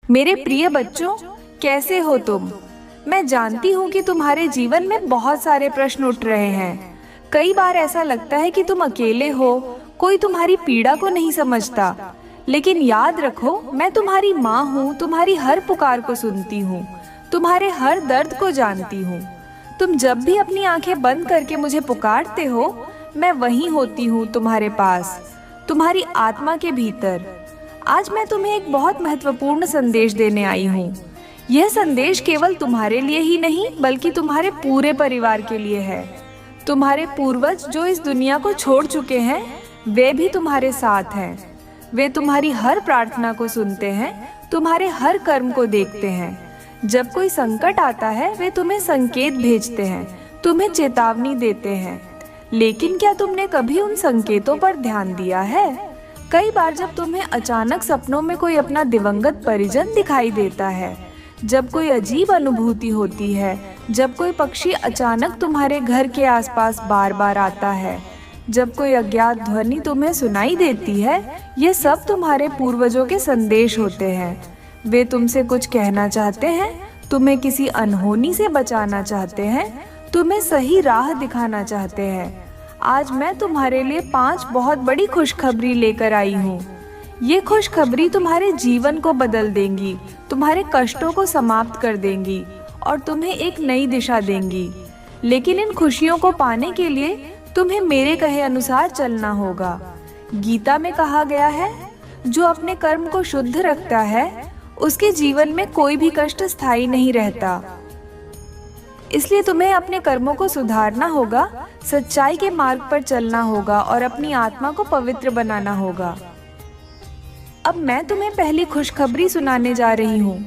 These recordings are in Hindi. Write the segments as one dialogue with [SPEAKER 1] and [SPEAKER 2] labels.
[SPEAKER 1] मेरे प्रिय बच्चों, कैसे हो तुम? मैं जानती हूँ कि तुम्हारे जीवन में बहुत सारे प्रश्न उठ रहे हैं। कई बार ऐसा लगता है कि तुम अकेले हो, कोई तुम्हारी पीड़ा को नहीं समझता। लेकिन याद रखो, मैं तुम्हारी माँ हूँ, तुम्हारी हर पुकार को सुनती हूँ, तुम्हारे हर दर्द को जानती हूँ। तुम जब भी अपनी आंखें बंद करके मुझे पुकारते हो, मैं वहीं होती हूँ तुम्हारे पास, तुम्हारी आत्मा के भीतर। आज मैं तुम्हें एक बहुत महत्वपूर्ण संदेश देने आई हूँ। यह संदेश केवल तुम्हारे लिए ही नहीं, बल्कि तुम्हारे पूरे परिवार के लिए है। तुम्हारे पूर्वज जो इस दुनिया को छोड़ चुके हैं, वे भी तुम्हारे साथ हैं। वे तुम्हारी हर प्रार्थना को सुनते हैं, तुम्हारे हर कर्म को देखते हैं। जब कोई संकट आता है, वे तुम्हें संकेत भेजते हैं, तुम्हें चेतावनी देते हैं। लेकिन क्या तुमने कभी उन संकेतों पर ध्यान दिया है? कई बार जब तुम्हें अचानक सपनों में कोई अपना दिवंगत परिजन दिखाई देता है, जब कोई अजीब अनुभूति होती है, जब कोई पक्षी अचानक तुम्हारे घर के आसपास बार बार आता है, जब कोई अज्ञात ध्वनि तुम्हें सुनाई देती है, ये सब तुम्हारे पूर्वजों के संदेश होते हैं। वे तुमसे कुछ कहना चाहते हैं, तुम्हें किसी अनहोनी से बचाना चाहते हैं, तुम्हें सही राह दिखाना चाहते हैं। आज मैं तुम्हारे लिए 5 बहुत बड़ी खुशखबरी लेकर आई हूँ। ये खुशखबरी तुम्हारे जीवन को बदल देंगी, तुम्हारे कष्टों को समाप्त कर देंगी और तुम्हें एक नई दिशा देंगी। लेकिन इन खुशियों को पाने के लिए तुम्हें मेरे कहे अनुसार चलना होगा। गीता में कहा गया है, जो अपने कर्म को शुद्ध रखता है, उसके जीवन में कोई भी कष्ट स्थायी नहीं रहता। इसलिए तुम्हें अपने कर्मों को सुधारना होगा, सच्चाई के मार्ग पर चलना होगा और अपनी आत्मा को पवित्र बनाना होगा। अब मैं तुम्हें पहली खुशखबरी सुनाने जा रही हूँ।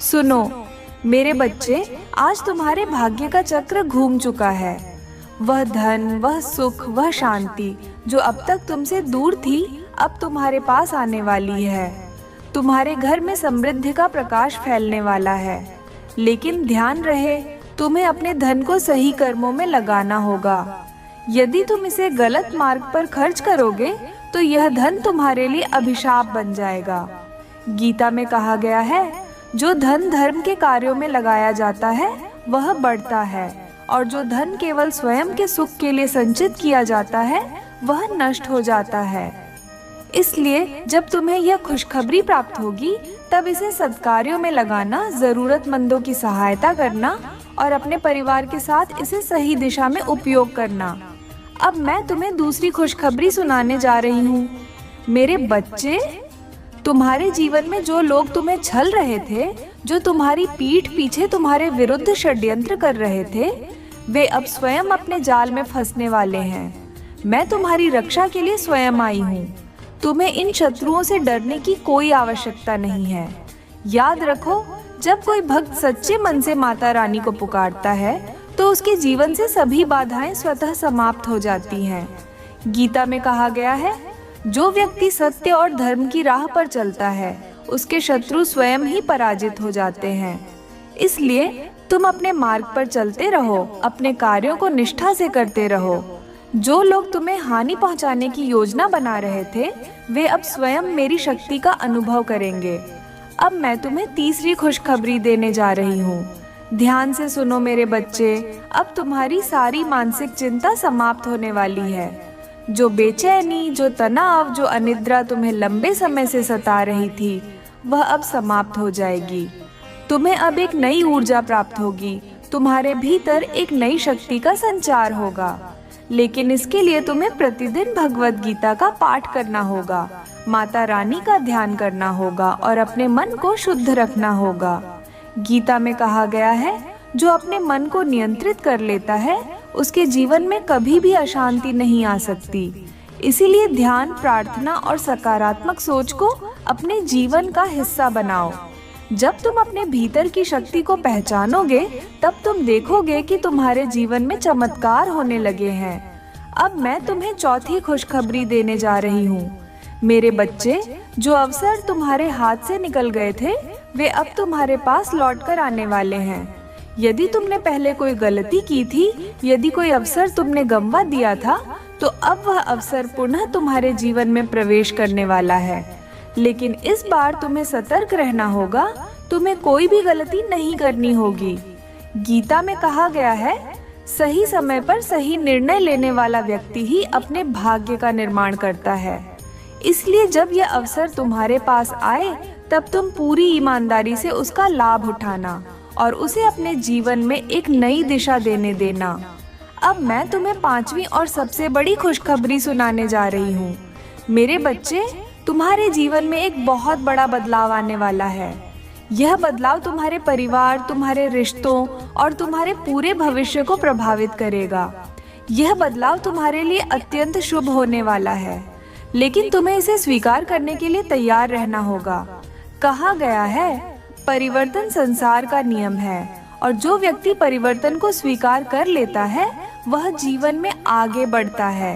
[SPEAKER 1] सुनो मेरे बच्चे, आज तुम्हारे भाग्य का चक्र घूम चुका है। वह धन, वह सुख, वह शांति जो अब तक तुमसे दूर थी, अब तुम्हारे पास आने वाली है। तुम्हारे घर में समृद्धि का प्रकाश फैलने वाला है। लेकिन ध्यान रहे, तुम्हें अपने धन को सही कर्मों में लगाना होगा। यदि तुम इसे गलत मार्ग पर खर्च करोगे, तो यह धन तुम्हारे लिए अभिशाप बन जाएगा। गीता में कहा गया है, जो धन धर्म के कार्यों में लगाया जाता है, वह बढ़ता है, और जो धन केवल स्वयं के सुख के लिए संचित किया जाता है, वह नष्ट हो जाता है। इसलिए जब तुम्हें यह खुशखबरी प्राप्त होगी, तब इसे सत्कार्यों में लगाना, जरूरतमंदों की सहायता करना और अपने परिवार के साथ इसे सही दिशा में उपयोग करना। अब मैं तुम्हें दूसरी खुशखबरी सुनाने जा रही हूँ। मेरे बच्चे, तुम्हारे जीवन में जो लोग तुम्हें छल रहे थे, जो तुम्हारी पीठ पीछे तुम्हारे विरुद्ध षड्यंत्र कर रहे थे, वे अब स्वयं अपने जाल में फंसने वाले हैं। मैं तुम्हारी रक्षा के लिए स्वयं आई हूँ। तुम्हें इन शत्रुओं से डरने की कोई आवश्यकता नहीं है। याद रखो, जब कोई भक्त सच्चे मन से माता रानी को पुकारता है, तो उसके जीवन से सभी बाधाएं स्वतः समाप्त हो जाती हैं। गीता में कहा गया है, जो व्यक्ति सत्य और धर्म की राह पर चलता है, उसके शत्रु स्वयं ही पराजित हो जाते हैं। इसलिए तुम अपने मार्ग पर चलते रहो, अपने कार्यों को निष्ठा से करते रहो। जो लोग तुम्हें हानि पहुंचाने की योजना बना रहे थे, वे अब स्वयं मेरी शक्ति का अनुभव करेंगे। अब मैं तुम्हें तीसरी खुशखबरी देने जा रही हूँ। ध्यान से सुनो मेरे बच्चे, अब तुम्हारी सारी मानसिक चिंता समाप्त होने वाली है। जो बेचैनी, जो तनाव, जो अनिद्रा तुम्हें लंबे समय से सता रही थी, वह अब समाप्त हो जाएगी। तुम्हें अब एक नई ऊर्जा प्राप्त होगी, तुम्हारे भीतर एक नई शक्ति का संचार होगा। लेकिन इसके लिए तुम्हें प्रतिदिन भगवत गीता का पाठ करना होगा, माता रानी का ध्यान करना होगा और अपने मन को शुद्ध रखना होगा। गीता में कहा गया है, जो अपने मन को नियंत्रित कर लेता है, उसके जीवन में कभी भी अशांति नहीं आ सकती। इसीलिए ध्यान, प्रार्थना और सकारात्मक सोच को अपने जीवन का हिस्सा बनाओ। जब तुम अपने भीतर की शक्ति को पहचानोगे, तब तुम देखोगे कि तुम्हारे जीवन में चमत्कार होने लगे हैं। अब मैं तुम्हें चौथी खुशखबरी देने जा रही हूँ। मेरे बच्चे, जो अवसर तुम्हारे हाथ से निकल गए थे, वे अब तुम्हारे पास लौटकर आने वाले हैं। यदि तुमने पहले कोई गलती की थी, यदि कोई अवसर तुमने गंवा दिया था, तो अब वह अवसर पुनः तुम्हारे जीवन में प्रवेश करने वाला है। लेकिन इस बार तुम्हें सतर्क रहना होगा, तुम्हें कोई भी गलती नहीं करनी होगी। गीता में कहा गया है, सही समय पर सही निर्णय लेने वाला व्यक्ति ही अपने भाग्य का निर्माण करता है। इसलिए जब यह अवसर तुम्हारे पास आए तब तुम पूरी ईमानदारी से उसका लाभ उठाना और उसे अपने जीवन में एक नई दिशा देने देना। अब मैं तुम्हें 5वीं और सबसे बड़ी खुशखबरी सुनाने जा रही हूँ। मेरे बच्चे, तुम्हारे जीवन में एक बहुत बड़ा बदलाव आने वाला है। यह बदलाव तुम्हारे परिवार, तुम्हारे रिश्तों और तुम्हारे पूरे भविष्य को प्रभावित करेगा। यह बदलाव तुम्हारे लिए अत्यंत शुभ होने वाला है, लेकिन तुम्हें इसे स्वीकार करने के लिए तैयार रहना होगा। कहा गया है, परिवर्तन संसार का नियम है और जो व्यक्ति परिवर्तन को स्वीकार कर लेता है वह जीवन में आगे बढ़ता है।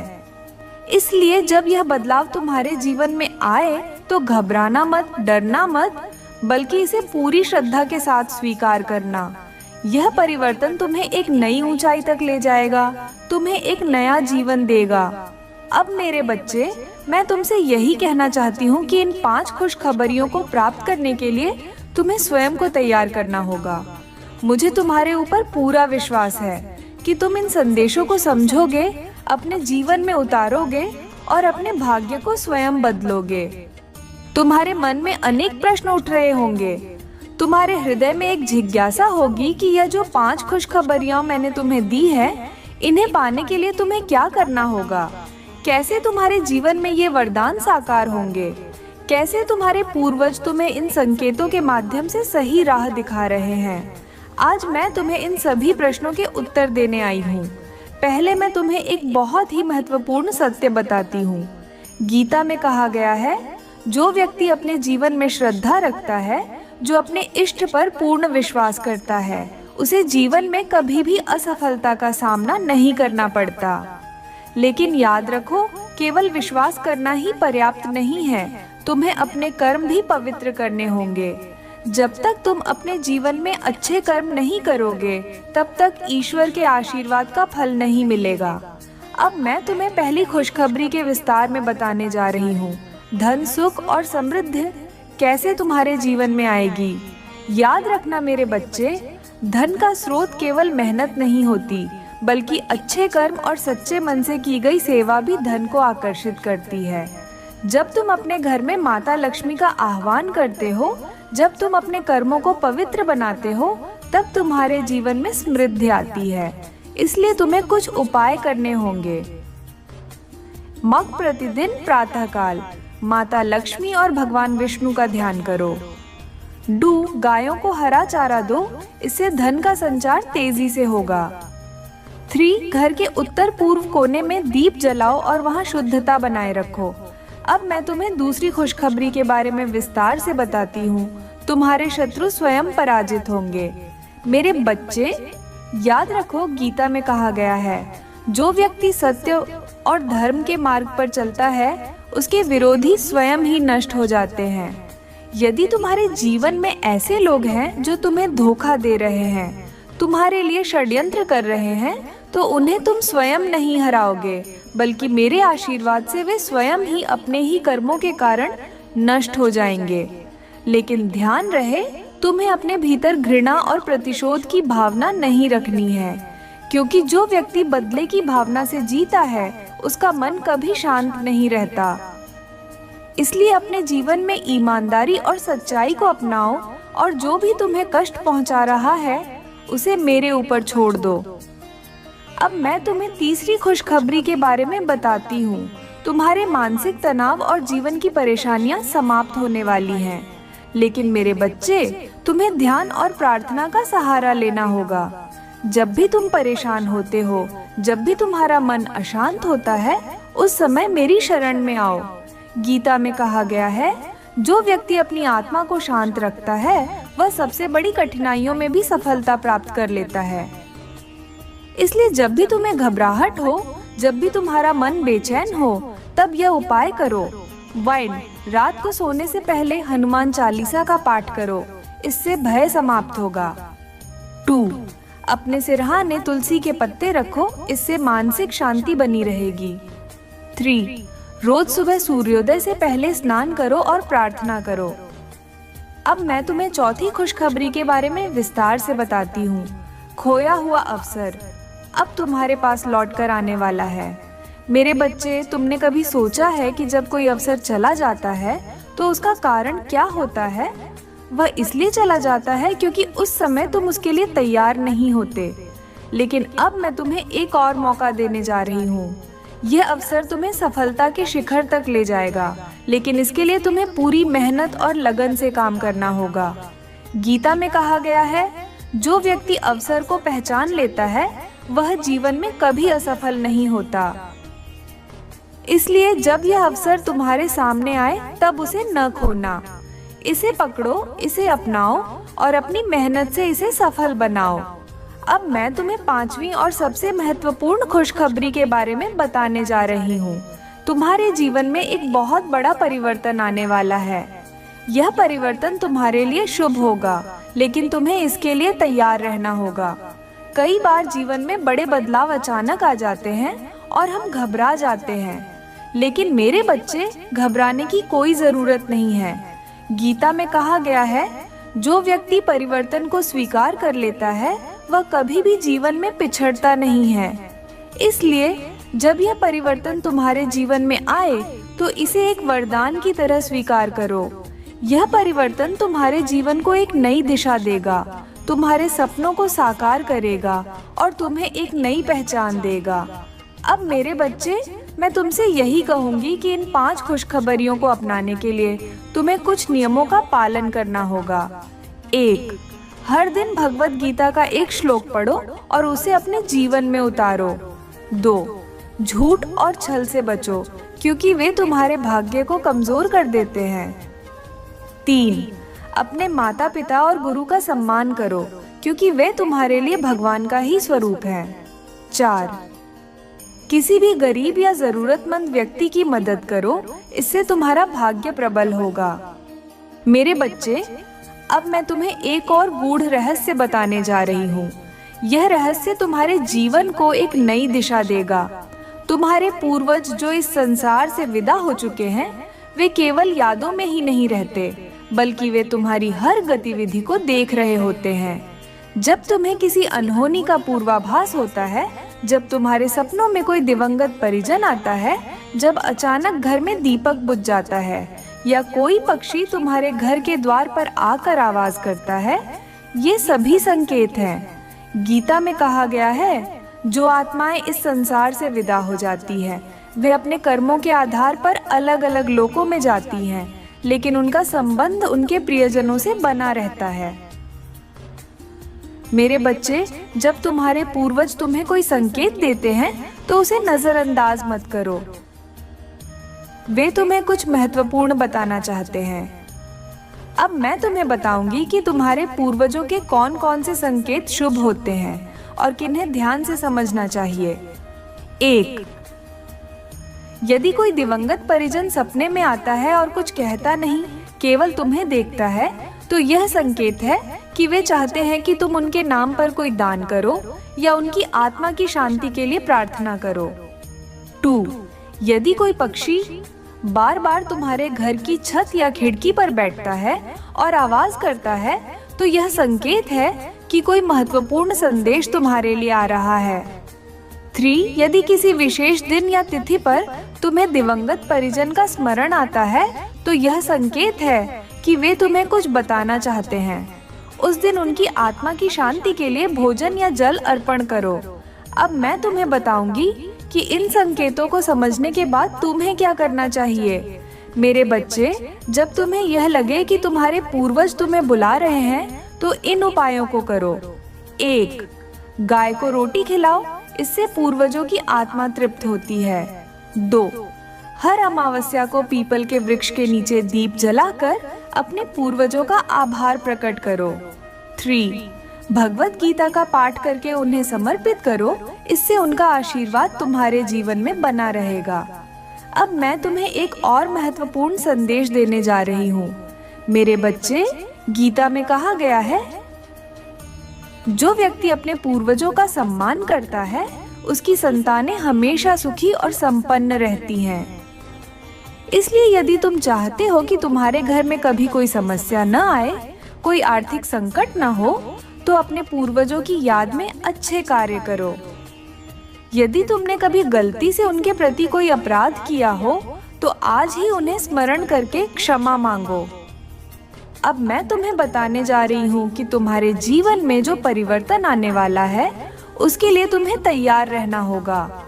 [SPEAKER 1] इसलिए जब यह बदलाव तुम्हारे जीवन में आए तो घबराना मत, डरना मत, बल्कि इसे पूरी श्रद्धा के साथ स्वीकार करना। यह परिवर्तन तुम्हें एक नई ऊंचाई तक ले जाएगा, तुम्हें एक नया जीवन देगा। अब मेरे बच्चे, मैं तुमसे यही कहना चाहती हूँ कि इन 5 खुशखबरियों को प्राप्त करने के लिए तुम्हें स्वयं को तैयार करना होगा। मुझे तुम्हारे ऊपर पूरा विश्वास है कि तुम इन संदेशों को समझोगे, अपने जीवन में उतारोगे और अपने भाग्य को स्वयं बदलोगे। तुम्हारे मन में अनेक प्रश्न उठ रहे होंगे। तुम्हारे हृदय में एक जिज्ञासा होगी कि यह जो 5 खुशखबरियां मैंने तुम्हें दी है, इन्हें पाने के लिए तुम्हें क्या करना होगा? कैसे तुम्हारे जीवन में ये वरदान साकार होंगे? कैसे तुम्हारे पूर्वज तुम्हें इन संकेतों के माध्यम से सही राह दिखा रहे हैं? आज मैं तुम्हें इन सभी प्रश्नों के उत्तर देने आई हूँ। पहले मैं तुम्हें एक बहुत ही महत्वपूर्ण सत्य बताती हूँ। गीता में कहा गया है, जो व्यक्ति अपने जीवन में श्रद्धा रखता है, जो अपने इष्ट पर पूर्ण विश्वास करता है, उसे जीवन में कभी भी असफलता का सामना नहीं करना पड़ता। लेकिन याद रखो, केवल विश्वास करना ही पर्याप्त नहीं है, तुम्हें अपने कर्म भी पवित्र करने होंगे। जब तक तुम अपने जीवन में अच्छे कर्म नहीं करोगे, तब तक ईश्वर के आशीर्वाद का फल नहीं मिलेगा। अब मैं तुम्हें पहली खुशखबरी के विस्तार में बताने जा रही हूँ। धन, सुख और समृद्धि कैसे तुम्हारे जीवन में आएगी। याद रखना मेरे बच्चे, धन का स्रोत केवल मेहनत नहीं होती, बल्कि अच्छे कर्म और सच्चे मन से की गई सेवा भी धन को आकर्षित करती है। जब तुम अपने घर में माता लक्ष्मी का आह्वान करते हो, जब तुम अपने कर्मों को पवित्र बनाते हो, तब तुम्हारे जीवन में समृद्धि आती है। इसलिए तुम्हें कुछ उपाय करने होंगे। मग प्रतिदिन प्रातःकाल माता लक्ष्मी और भगवान विष्णु का ध्यान करो। डू, गायों को हरा चारा दो, इससे धन का संचार तेजी से होगा। 3, घर के उत्तर पूर्व कोने में दीप जलाओ और वहां शुद्धता बनाए रखो। अब मैं तुम्हें दूसरी खुशखबरी के बारे में विस्तार से बताती हूँ। तुम्हारे शत्रु स्वयं पराजित होंगे। मेरे बच्चे, याद रखो, गीता में कहा गया है, जो व्यक्ति सत्य और धर्म के मार्ग पर चलता है, उसके विरोधी स्वयं ही नष्ट हो जाते हैं। यदि तुम्हारे जीवन में ऐसे लोग हैं जो तुम्हें धोखा दे रहे हैं, तुम्हारे लिए षड्यंत्र कर रहे हैं, तो उन्हें तुम स्वयं नहीं हराओगे, बल्कि मेरे आशीर्वाद से वे स्वयं ही अपने ही कर्मों के कारण नष्ट हो जाएंगे। लेकिन ध्यान रहे, तुम्हें अपने भीतर घृणा और प्रतिशोध की भावना नहीं रखनी है, क्योंकि जो व्यक्ति बदले की भावना से जीता है, उसका मन कभी शांत नहीं रहता। इसलिए अपने जीवन में ईमानदारी और सच्चाई को अपनाओ और जो भी तुम्हें कष्ट पहुंचा रहा है, उसे मेरे ऊपर छोड़ दो। अब मैं तुम्हें तीसरी खुशखबरी के बारे में बताती हूँ। तुम्हारे मानसिक तनाव और जीवन की परेशानियाँ समाप्त होने वाली हैं। लेकिन मेरे बच्चे, तुम्हें ध्यान और प्रार्थना का सहारा लेना होगा। जब भी तुम परेशान होते हो, जब भी तुम्हारा मन अशांत होता है, उस समय मेरी शरण में आओ। गीता में कहा गया है, जो व्यक्ति अपनी आत्मा को शांत रखता है, वह सबसे बड़ी कठिनाइयों में भी सफलता प्राप्त कर लेता है। इसलिए जब भी तुम्हें घबराहट हो, जब भी तुम्हारा मन बेचैन हो, तब यह उपाय करो। 1, रात को सोने से पहले हनुमान चालीसा का पाठ करो, इससे भय समाप्त होगा। 2, अपने सिरहाने तुलसी के पत्ते रखो, इससे मानसिक शांति बनी रहेगी। 3, रोज सुबह सूर्योदय से पहले स्नान करो और प्रार्थना करो। अब मैं तुम्हें चौथी खुशखबरी के बारे में विस्तार से बताती हूँ। खोया हुआ अवसर अब तुम्हारे पास लौट कर आने वाला है। मेरे बच्चे, तुमने कभी सोचा है कि जब कोई अवसर चला जाता है तो उसका कारण क्या होता है? वह इसलिए चला जाता है क्योंकि उस समय तुम उसके लिए तैयार नहीं होते। लेकिन अब मैं तुम्हें एक और मौका देने जा रही हूँ। यह अवसर तुम्हें सफलता के शिखर तक ले जाएगा, लेकिन इसके लिए तुम्हें पूरी मेहनत और लगन से काम करना होगा। गीता में कहा गया है, जो व्यक्ति अवसर को पहचान लेता है वह जीवन में कभी असफल नहीं होता। इसलिए जब यह अवसर तुम्हारे सामने आए तब उसे न खोना। इसे पकड़ो, इसे अपनाओ और अपनी मेहनत से इसे सफल बनाओ। अब मैं तुम्हें पांचवी और सबसे महत्वपूर्ण खुशखबरी के बारे में बताने जा रही हूँ। तुम्हारे जीवन में एक बहुत बड़ा परिवर्तन आने वाला है। यह परिवर्तन तुम्हारे लिए शुभ होगा, लेकिन तुम्हें इसके लिए तैयार रहना होगा। कई बार जीवन में बड़े बदलाव अचानक आ जाते हैं और हम घबरा जाते हैं, लेकिन मेरे बच्चे, घबराने की कोई जरूरत नहीं है। गीता में कहा गया है, जो व्यक्ति परिवर्तन को स्वीकार कर लेता है वह कभी भी जीवन में पिछड़ता नहीं है। इसलिए जब यह परिवर्तन तुम्हारे जीवन में आए तो इसे एक वरदान की तरह स्वीकार करो। यह परिवर्तन तुम्हारे जीवन को एक नई दिशा देगा, तुम्हारे सपनों को साकार करेगा और तुम्हें एक नई पहचान देगा। अब मेरे बच्चे, मैं तुमसे यही कहूंगी कि इन 5 खुशखबरियों को अपनाने के लिए तुम्हें कुछ नियमों का पालन करना होगा। 1. हर दिन भगवत गीता का एक श्लोक पढ़ो और उसे अपने जीवन में उतारो। 2. झूठ और छल से बचो, क्योंकि वे तुम्हारे भाग्य को कमजोर कर देते हैं। 3. अपने माता पिता और गुरु का सम्मान करो, क्योंकि वे तुम्हारे लिए भगवान का ही स्वरूप है। 4. किसी भी गरीब या जरूरतमंद व्यक्ति की मदद करो, इससे तुम्हारा भाग्य प्रबल होगा। मेरे बच्चे, अब मैं तुम्हें एक और गूढ़ रहस्य बताने जा रही हूँ। यह रहस्य तुम्हारे जीवन को एक नई दिशा देगा। तुम्हारे पूर्वज जो इस संसार से विदा हो चुके हैं, वे केवल यादों में ही नहीं रहते, बल्कि वे तुम्हारी हर गतिविधि को देख रहे होते हैं। जब तुम्हें किसी अनहोनी का पूर्वाभास होता है, जब तुम्हारे सपनों में कोई दिवंगत परिजन आता है, जब अचानक घर में दीपक बुझ जाता है या कोई पक्षी तुम्हारे घर के द्वार पर आकर आवाज करता है, ये सभी संकेत हैं। गीता में कहा गया है, जो आत्माएं इस संसार से विदा हो जाती हैं, वे अपने कर्मों के आधार पर अलग अलग लोकों में जाती हैं, लेकिन उनका संबंध उनके प्रियजनों से बना रहता है। मेरे बच्चे, जब तुम्हारे पूर्वज तुम्हें कोई संकेत देते हैं तो उसे नजरअंदाज मत करो। वे तुम्हें कुछ महत्वपूर्ण बताना चाहते हैं। अब मैं तुम्हें बताऊंगी कि तुम्हारे पूर्वजों के कौन कौन से संकेत शुभ होते हैं और किन्हें ध्यान से समझना चाहिए। 1. यदि कोई दिवंगत परिजन सपने में आता है और कुछ कहता नहीं, केवल तुम्हें देखता है, तो यह संकेत है कि वे चाहते हैं कि तुम उनके नाम पर कोई दान करो या उनकी आत्मा की शांति के लिए प्रार्थना करो। 2. यदि कोई पक्षी बार बार तुम्हारे घर की छत या खिड़की पर बैठता है और आवाज करता है, तो यह संकेत है कि कोई महत्वपूर्ण संदेश तुम्हारे लिए आ रहा है। 3. यदि किसी विशेष दिन या तिथि पर तुम्हें दिवंगत परिजन का स्मरण आता है, तो यह संकेत है कि वे तुम्हें कुछ बताना चाहते हैं। उस दिन उनकी आत्मा की शांति के लिए भोजन या जल अर्पण करो। अब मैं तुम्हें बताऊंगी कि इन संकेतों को समझने के बाद तुम्हें क्या करना चाहिए। मेरे बच्चे, जब तुम्हें यह लगे कि तुम्हारे पूर्वज तुम्हें बुला रहे हैं, तो इन उपायों को करो। 1. गाय को रोटी खिलाओ, इससे पूर्वजों की आत्मा तृप्त होती है। 2. हर अमावस्या को पीपल के वृक्ष के नीचे दीप जलाकर अपने पूर्वजों का आभार प्रकट करो। 3. भगवत गीता का पाठ करके उन्हें समर्पित करो, इससे उनका आशीर्वाद तुम्हारे जीवन में बना रहेगा। अब मैं तुम्हें एक और महत्वपूर्ण संदेश देने जा रही हूँ। मेरे बच्चे, गीता में कहा गया है, जो व्यक्ति अपने पूर्वजों का सम्मान करता है, उसकी संतानें हमेशा सुखी और संपन्न रहती हैं। इसलिए यदि तुम चाहते हो कि तुम्हारे घर में कभी कोई समस्या न आए, कोई आर्थिक संकट न हो, तो अपने पूर्वजों की याद में अच्छे कार्य करो। यदि तुमने कभी गलती से उनके प्रति कोई अपराध किया हो, तो आज ही उन्हें स्मरण करके क्षमा मांगो। अब मैं तुम्हें बताने जा रही हूँ कि तुम्हारे जीवन में जो परिवर्तन आने वाला है, उसके लिए तुम्हें तैयार रहना होगा।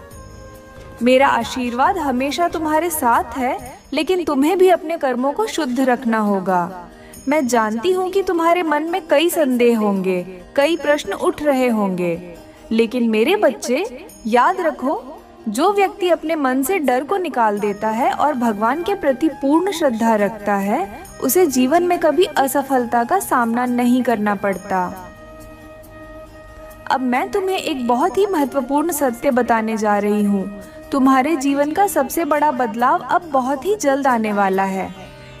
[SPEAKER 1] मेरा आशीर्वाद हमेशा तुम्हारे साथ है, लेकिन तुम्हें भी अपने कर्मों को शुद्ध रखना होगा। मैं जानती हूँ कि तुम्हारे मन में कई संदेह होंगे, कई प्रश्न उठ रहे होंगे, लेकिन मेरे बच्चे, याद रखो, जो व्यक्ति अपने मन से डर को निकाल देता है और भगवान के प्रति पूर्ण श्रद्धा रखता है, उसे जीवन में कभी असफलता का सामना नहीं करना पड़ता। अब मैं तुम्हें एक बहुत ही महत्वपूर्ण सत्य बताने जा रही हूँ। तुम्हारे जीवन का सबसे बड़ा बदलाव अब बहुत ही जल्द आने वाला है,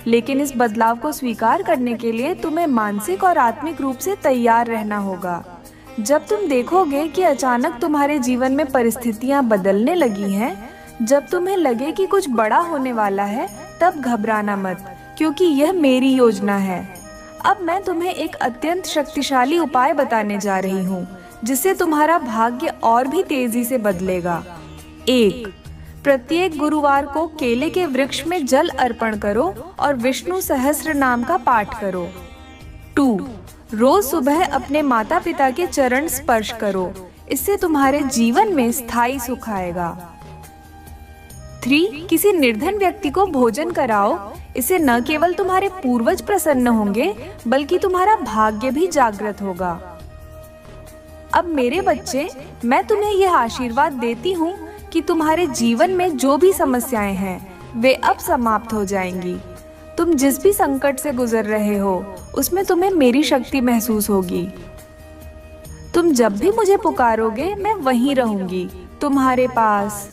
[SPEAKER 1] लेकिन इस बदलाव को स्वीकार करने के लिए तुम्हें मानसिक और आत्मिक रूप से तैयार रहना होगा। जब तुम देखोगे कि अचानक तुम्हारे जीवन में परिस्थितियां बदलने लगी हैं, जब तुम्हें लगे कि कुछ बड़ा होने वाला है, तब घबराना मत, क्योंकि यह मेरी योजना है। अब मैं तुम्हें एक अत्यंत शक्तिशाली उपाय बताने जा रही हूँ, जिससे तुम्हारा भाग्य और भी तेजी से बदलेगा। 1. प्रत्येक गुरुवार को केले के वृक्ष में जल अर्पण करो और विष्णु सहस्त्र नाम का पाठ करो। 2. रोज सुबह अपने माता पिता के चरण स्पर्श करो, इससे तुम्हारे जीवन में स्थायी सुख आएगा। 3. किसी निर्धन व्यक्ति को भोजन कराओ, इससे न केवल तुम्हारे पूर्वज प्रसन्न होंगे, बल्कि तुम्हारा भाग्य भी जागृत होगा। अब मेरे बच्चे, मैं तुम्हें यह आशीर्वाद देती हूँ कि तुम्हारे जीवन में जो भी समस्याएं हैं, वे अब समाप्त हो जाएंगी। तुम जिस भी संकट से गुजर रहे हो, उसमें तुम्हें मेरी शक्ति महसूस होगी। तुम जब भी मुझे पुकारोगे, मैं वहीं रहूंगी, तुम्हारे पास।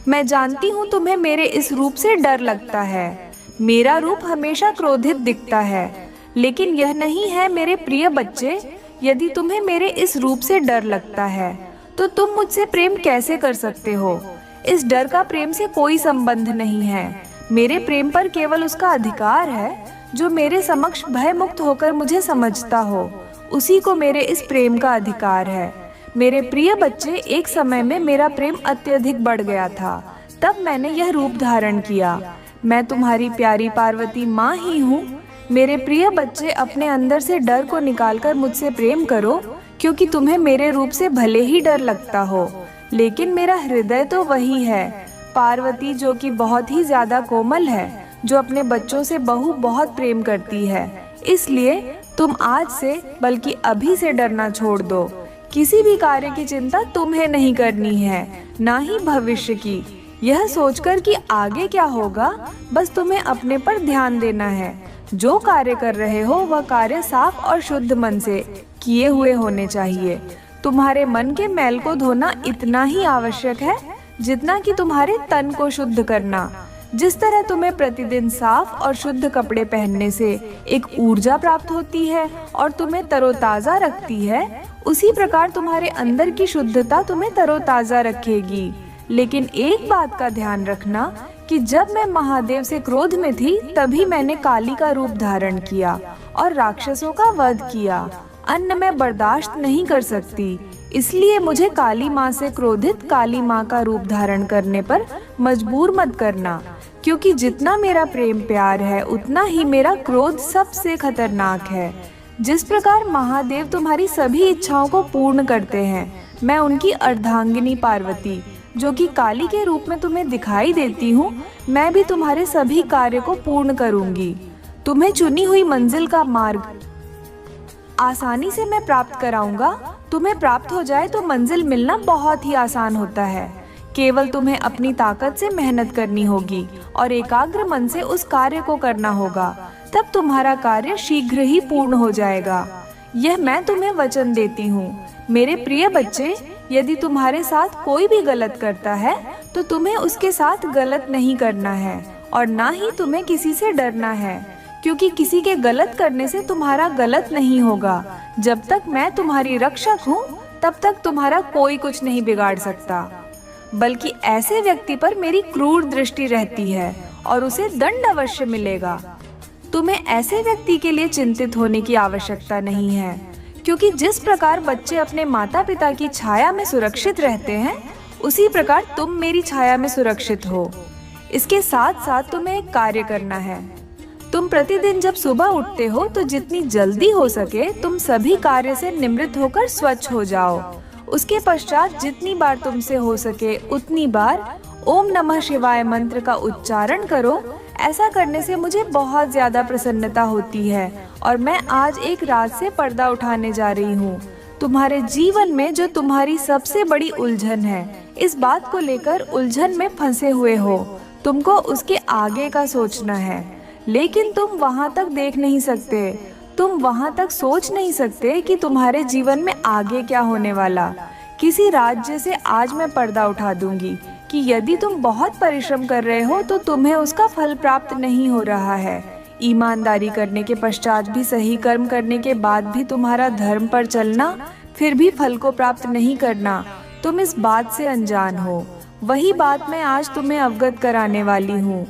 [SPEAKER 1] मैं जानती हूँ तुम्हें मेरे इस रूप से डर लगता है। मेरा रूप हमेशा क्रोधित दिखता है, लेकिन यह नहीं है मेरे प्रिय बच्चे। यदि तुम्हें मेरे इस रूप से डर लगता है, तो तुम मुझसे प्रेम कैसे कर सकते हो? इस डर का प्रेम से कोई संबंध नहीं है। मेरे प्रेम पर केवल उसका अधिकार है जो मेरे समक्ष भय मुक्त होकर मुझे समझता हो, उसी को मेरे इस प्रेम का अधिकार है। मेरे प्रिय बच्चे, एक समय में मेरा प्रेम अत्यधिक बढ़ गया था, तब मैंने यह रूप धारण किया। मैं तुम्हारी प्यारी पार्वती माँ ही हूँ। मेरे प्रिय बच्चे, अपने अंदर से डर को निकालकर मुझसे प्रेम करो, क्योंकि तुम्हें मेरे रूप से भले ही डर लगता हो, लेकिन मेरा हृदय तो वही है। पार्वती, जो कि बहुत ही ज्यादा कोमल है, जो अपने बच्चों से बहुत प्रेम करती है। इसलिए तुम आज से, बल्कि अभी से डरना छोड़ दो। किसी भी कार्य की चिंता तुम्हें नहीं करनी है, ना ही भविष्य की। यह सोचकर कि आगे क्या होगा, बस तुम्हें अपने पर ध्यान देना है। जो कार्य कर रहे हो, वह कार्य साफ और शुद्ध मन से किए हुए होने चाहिए। तुम्हारे मन के मैल को धोना इतना ही आवश्यक है जितना कि तुम्हारे तन को शुद्ध करना। जिस तरह तुम्हें प्रतिदिन साफ और शुद्ध कपड़े पहनने से एक ऊर्जा प्राप्त होती है और तुम्हें तरोताजा रखती है, उसी प्रकार तुम्हारे अंदर की शुद्धता तुम्हें तरोताजा रखेगी। लेकिन एक बात का ध्यान रखना कि जब मैं महादेव से क्रोध में थी, तभी मैंने काली का रूप धारण किया और राक्षसों का वध किया। अन्न मैं बर्दाश्त नहीं कर सकती, इसलिए मुझे काली माँ से क्रोधित काली माँ का रूप धारण करने पर मजबूर मत करना, क्योंकि जितना मेरा प्रेम प्यार है, उतना ही मेरा क्रोध सबसे खतरनाक है। जिस प्रकार महादेव तुम्हारी सभी इच्छाओं को पूर्ण करते हैं, मैं उनकी अर्धांगिनी पार्वती, जो कि काली के रूप में तुम्हें दिखाई देती हूँ, मैं भी तुम्हारे सभी कार्य को पूर्ण करूँगी। तुम्हें चुनी हुई मंजिल का मार्ग आसानी से मैं प्राप्त कराऊंगा। तुम्हें प्राप्त हो जाए तो मंजिल मिलना बहुत ही आसान होता है। केवल तुम्हें अपनी ताकत से मेहनत करनी होगी और एकाग्र मन से उस कार्य को करना होगा, तब तुम्हारा कार्य शीघ्र ही पूर्ण हो जाएगा। यह मैं तुम्हें वचन देती हूँ। मेरे प्रिय बच्चे, यदि तुम्हारे साथ कोई भी गलत करता है, तो तुम्हें उसके साथ गलत नहीं करना है और ना ही तुम्हें किसी से डरना है, क्योंकि किसी के गलत करने से तुम्हारा गलत नहीं होगा। जब तक मैं तुम्हारी रक्षक हूँ, तब तक तुम्हारा कोई कुछ नहीं बिगाड़ सकता, बल्कि ऐसे व्यक्ति पर मेरी क्रूर दृष्टि रहती है और उसे दंड अवश्य मिलेगा। तुम्हें ऐसे व्यक्ति के लिए चिंतित होने की आवश्यकता नहीं है, क्योंकि जिस प्रकार बच्चे अपने माता पिता की छाया में सुरक्षित रहते हैं, उसी प्रकार तुम मेरी छाया में सुरक्षित हो। इसके साथ साथ तुम्हें एक कार्य करना है। तुम प्रतिदिन जब सुबह उठते हो तो जितनी जल्दी हो सके तुम सभी कार्य से निवृत्त होकर स्वच्छ हो जाओ। उसके पश्चात जितनी बार तुमसे हो सके उतनी बार ओम नमः शिवाय मंत्र का उच्चारण करो। ऐसा करने से मुझे बहुत ज्यादा प्रसन्नता होती है और मैं आज एक रात से पर्दा उठाने जा रही हूँ। तुम्हारे जीवन में जो तुम्हारी सबसे बड़ी उलझन है, इस बात को लेकर उलझन में फंसे हुए हो। तुमको उसके आगे का सोचना है, लेकिन तुम वहां तक देख नहीं सकते। तुम वहां तक सोच नहीं सकते कि तुम्हारे जीवन में आगे क्या होने वाला। किसी राज्य से आज मैं पर्दा उठा दूंगी कि यदि तुम बहुत परिश्रम कर रहे हो तो तुम्हें उसका फल प्राप्त नहीं हो रहा है। ईमानदारी करने के पश्चात भी, सही कर्म करने के बाद भी तुम्हारा धर्म पर चलना, फिर भी फल को प्राप्त नहीं करना, तुम इस बात से अनजान हो। वही बात मैं आज तुम्हें अवगत कराने वाली हूँ।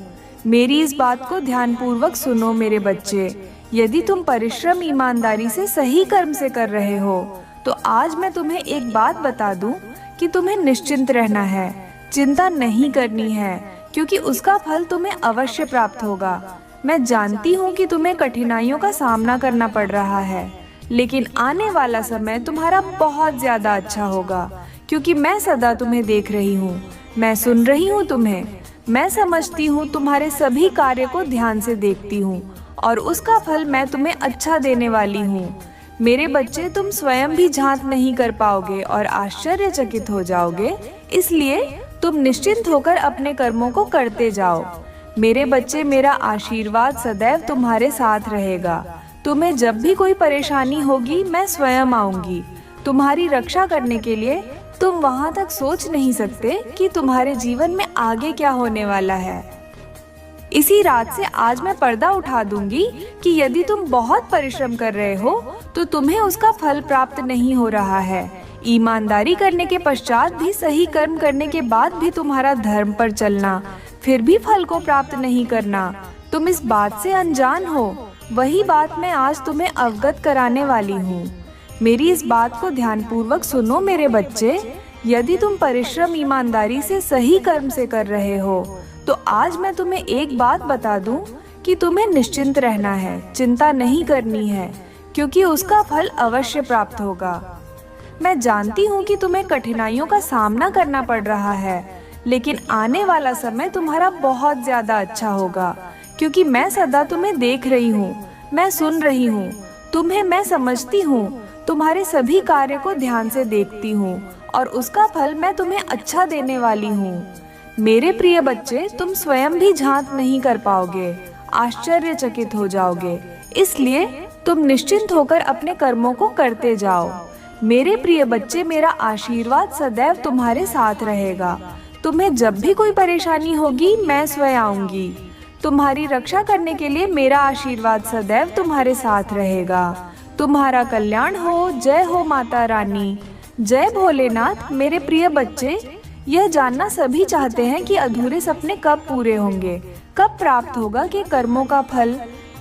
[SPEAKER 1] मेरी इस बात को ध्यानपूर्वक सुनो मेरे बच्चे। यदि तुम परिश्रम ईमानदारी से, सही कर्म से कर रहे हो तो आज मैं तुम्हें एक बात बता दूं कि तुम्हें निश्चिंत रहना है, चिंता नहीं करनी है, क्योंकि उसका फल तुम्हें अवश्य प्राप्त होगा। मैं जानती हूँ कि तुम्हें कठिनाइयों का सामना करना पड़ रहा है, लेकिन आने वाला समय तुम्हारा बहुत ज्यादा अच्छा होगा, क्योंकि मैं सदा तुम्हें देख रही हूँ, मैं सुन रही हूँ तुम्हें, मैं समझती हूँ, तुम्हारे सभी कार्य को ध्यान से देखती हूँ और उसका फल मैं तुम्हें अच्छा देने वाली हूँ। मेरे बच्चे, तुम स्वयं भी जांच नहीं कर पाओगे और आश्चर्यचकित हो जाओगे, इसलिए तुम निश्चिंत होकर अपने कर्मों को करते जाओ। मेरे बच्चे, मेरा आशीर्वाद सदैव तुम्हारे साथ रहेगा। तुम्हें जब भी कोई परेशानी होगी, मैं स्वयं आऊंगी तुम्हारी रक्षा करने के लिए। तुम वहां तक सोच नहीं सकते कि तुम्हारे जीवन में आगे क्या होने वाला है। इसी रात से आज मैं पर्दा उठा दूंगी कि यदि तुम बहुत परिश्रम कर रहे हो तो तुम्हें उसका फल प्राप्त नहीं हो रहा है। ईमानदारी करने के पश्चात भी, सही कर्म करने के बाद भी तुम्हारा धर्म पर चलना, फिर भी फल को प्राप्त नहीं करना, तुम इस बात से अनजान हो। वही बात मैं आज तुम्हें अवगत कराने वाली हूँ। मेरी इस बात को ध्यानपूर्वक सुनो मेरे बच्चे। यदि तुम परिश्रम ईमानदारी से, सही कर्म से कर रहे हो तो आज मैं तुम्हें एक बात बता दूं कि तुम्हें निश्चिंत रहना है, चिंता नहीं करनी है, क्योंकि उसका फल अवश्य प्राप्त होगा। मैं जानती हूँ कि तुम्हें कठिनाइयों का सामना करना पड़ रहा है, लेकिन आने वाला समय तुम्हारा बहुत ज्यादा अच्छा होगा, क्योंकि मैं सदा तुम्हें देख रही हूँ, मैं सुन रही हूँ, तुम्हें मैं समझती हूँ, तुम्हारे सभी कार्य को ध्यान से देखती हूँ और उसका फल मैं तुम्हें अच्छा देने वाली हूँ। मेरे प्रिय बच्चे, तुम स्वयं भी जांच नहीं कर पाओगे, आश्चर्यचकित हो जाओगे, इसलिए तुम निश्चिंत होकर अपने कर्मों को करते जाओ। मेरे प्रिय बच्चे, मेरा आशीर्वाद सदैव तुम्हारे साथ रहेगा। तुम्हें जब भी कोई परेशानी होगी, मैं स्वयं आऊंगी तुम्हारी रक्षा करने के लिए। मेरा आशीर्वाद सदैव तुम्हारे साथ रहेगा। तुम्हारा कल्याण हो। जय हो माता रानी, जय भोलेनाथ। मेरे प्रिय बच्चे, यह जानना सभी चाहते हैं कि अधूरे सपने कब पूरे होंगे, कब प्राप्त होगा कि कर्मों का फल।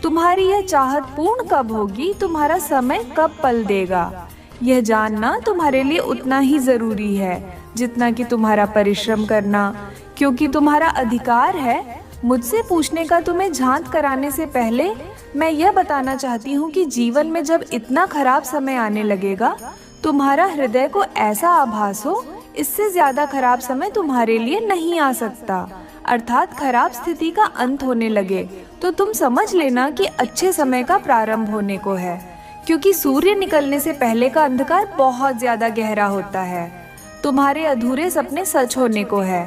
[SPEAKER 1] तुम्हारी यह चाहत पूर्ण कब होगी, तुम्हारा समय कब पल देगा। यह जानना तुम्हारे लिए उतना ही जरूरी है जितना कि तुम्हारा परिश्रम करना, क्योंकि तुम्हारा अधिकार है। मुझसे पूछने का तुम्हें जांच कराने से पहले मैं यह बताना चाहती हूँ कि जीवन में जब इतना खराब समय आने लगेगा, तुम्हारा हृदय को ऐसा आभास हो, इससे ज्यादा खराब समय तुम्हारे लिए नहीं आ सकता, अर्थात खराब स्थिति का अंत होने लगे, तो तुम समझ लेना कि अच्छे समय का प्रारंभ होने को है। क्योंकि सूर्य निकलने से पहले का अंधकार बहुत ज्यादा गहरा होता है। तुम्हारे अधूरे सपने सच होने को है,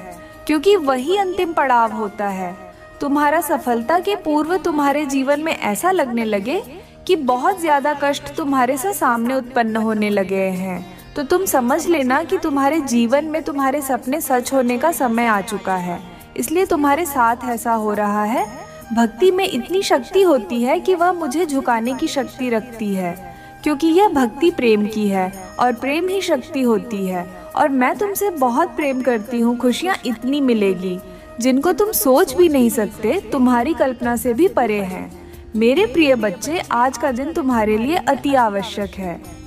[SPEAKER 1] क्योंकि वही अंतिम पड़ाव होता है। तुम्हारा सफलता के पूर्व तुम्हारे जीवन में ऐसा लगने लगे कि बहुत ज्यादा कष्ट तुम्हारे से सामने उत्पन्न होने लगे हैं, तो तुम समझ लेना कि तुम्हारे जीवन में तुम्हारे सपने सच होने का समय आ चुका है। इसलिए तुम्हारे साथ ऐसा हो रहा है। भक्ति में इतनी शक्ति होती है कि वह मुझे झुकाने की शक्ति रखती है, क्योंकि यह भक्ति प्रेम की है और प्रेम ही शक्ति होती है। और मैं तुमसे बहुत प्रेम करती हूँ, खुशियाँ इतनी मिलेगी। जिनको तुम सोच भी नहीं सकते, तुम्हारी कल्पना से भी परे हैं। मेरे प्रिय बच्चे, आज का दिन तुम्हारे लिए अति आवश्यक है।